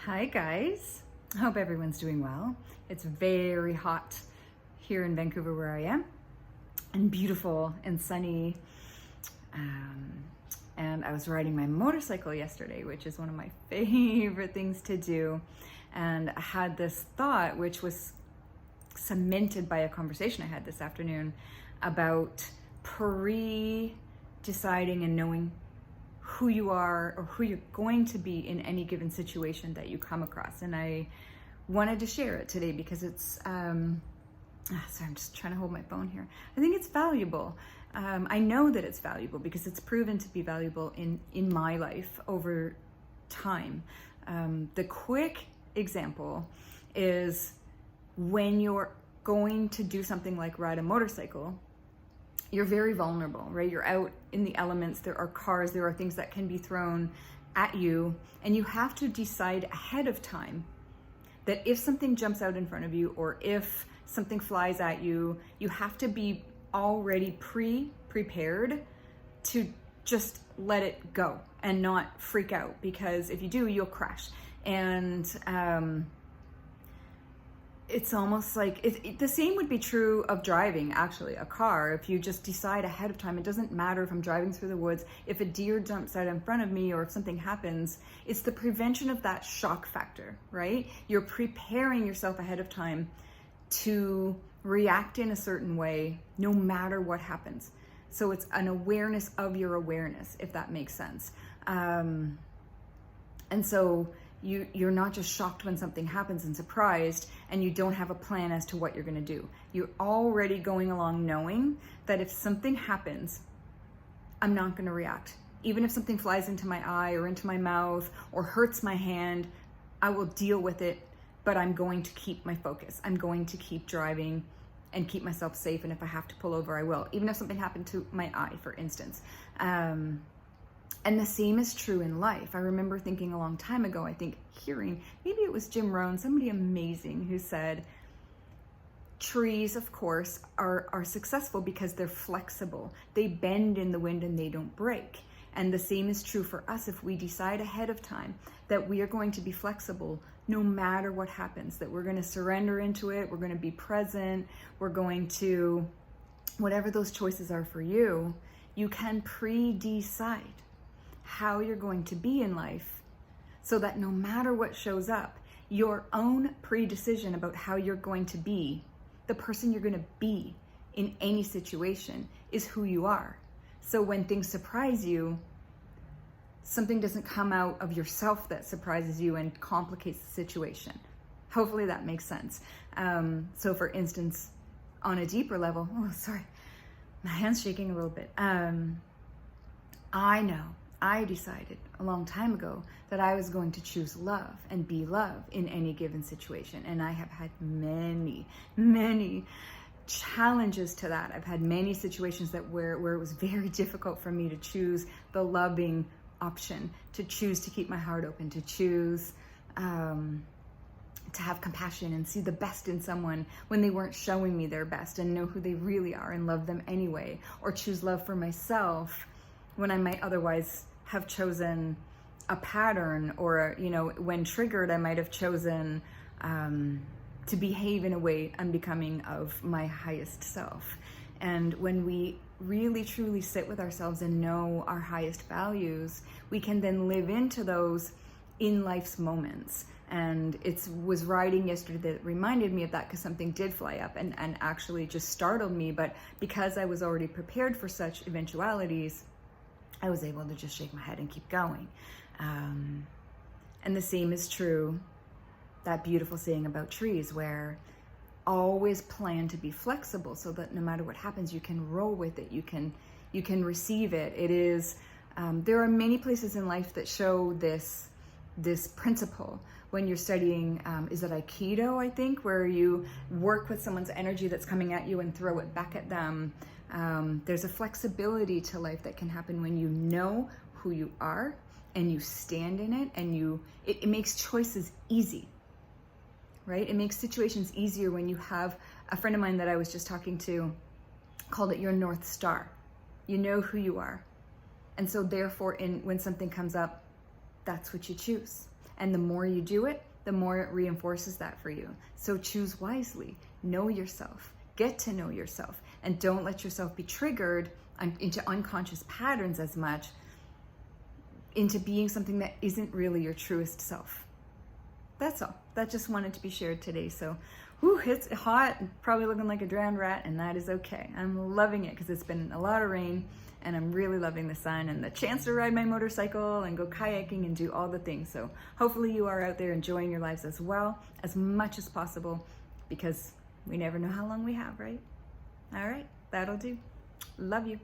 Hi guys, I hope everyone's doing well. It's very hot here in Vancouver where I am, and beautiful and sunny. And I was riding my motorcycle yesterday, which is one of my favorite things to do. And I had this thought, which was cemented by a conversation I had this afternoon about pre-deciding and knowing who you are or who you're going to be in any given situation that you come across. And I wanted to share it today because it's, sorry, I'm just trying to hold my phone here. I think it's valuable. I know that it's valuable because it's proven to be valuable in my life over time. The quick example is when you're going to do something like ride a motorcycle, you're very vulnerable, right? You're out in the elements, there are cars, there are things that can be thrown at you, and you have to decide ahead of time that if something jumps out in front of you or if something flies at you, you have to be already prepared to just let it go and not freak out, because if you do, you'll crash. And it's almost like the same would be true of driving, actually, a car. If you just decide ahead of time, it doesn't matter if I'm driving through the woods, if a deer jumps out in front of me or if something happens, it's the prevention of that shock factor, right? You're preparing yourself ahead of time to react in a certain way no matter what happens. So it's an awareness of your awareness, if that makes sense. And so you're not just shocked when something happens and surprised and you don't have a plan as to what you're going to do. You're already going along knowing that if something happens, I'm not going to react. Even if something flies into my eye or into my mouth or hurts my hand, I will deal with it, but I'm going to keep my focus. I'm going to keep driving and keep myself safe, and if I have to pull over, I will, even if something happened to my eye, for instance. And the same is true in life. I remember thinking a long time ago, I think hearing, maybe it was Jim Rohn, somebody amazing, who said, trees, of course, are successful because they're flexible. They bend in the wind and they don't break. And the same is true for us if we decide ahead of time that we are going to be flexible no matter what happens, that we're going to surrender into it, we're going to be present, we're going to, whatever those choices are for you, you can pre-decide how you're going to be in life so that no matter what shows up, your own pre-decision about how you're going to be, the person you're going to be in any situation, is who you are. So when things surprise you, something doesn't come out of yourself that surprises you and complicates the situation. Hopefully that makes sense. So for instance, on a deeper level, oh, sorry, my hand's shaking a little bit. I decided a long time ago that I was going to choose love and be love in any given situation. And I have had many, many challenges to that. I've had many situations where it was very difficult for me to choose the loving option, to choose to keep my heart open, to choose to have compassion and see the best in someone when they weren't showing me their best, and know who they really are and love them anyway, or choose love for myself when I might otherwise have chosen a pattern, or, you know, when triggered, I might have chosen to behave in a way unbecoming of my highest self. And when we really truly sit with ourselves and know our highest values, we can then live into those in life's moments. And it was riding yesterday that reminded me of that, because something did fly up and actually just startled me. But because I was already prepared for such eventualities, I was able to just shake my head and keep going. And the same is true, that beautiful saying about trees, where always plan to be flexible so that no matter what happens, you can roll with it, you can receive it. It is, there are many places in life that show this principle. When you're studying, is it Aikido, I think, where you work with someone's energy that's coming at you and throw it back at them. There's a flexibility to life that can happen when you know who you are and you stand in it, and it makes choices easy, right? It makes situations easier when you have a friend of mine that I was just talking to called it your North Star. You know who you are. And so therefore, when something comes up, that's what you choose. And the more you do it, the more it reinforces that for you. So choose wisely, know yourself, get to know yourself, and don't let yourself be triggered into unconscious patterns as much, into being something that isn't really your truest self. That's all. That just wanted to be shared today. So, it's hot, probably looking like a drowned rat, and that is okay. I'm loving it because it's been a lot of rain, and I'm really loving the sun and the chance to ride my motorcycle and go kayaking and do all the things. So hopefully you are out there enjoying your lives as well, as much as possible, because we never know how long we have, right? All right, that'll do. Love you.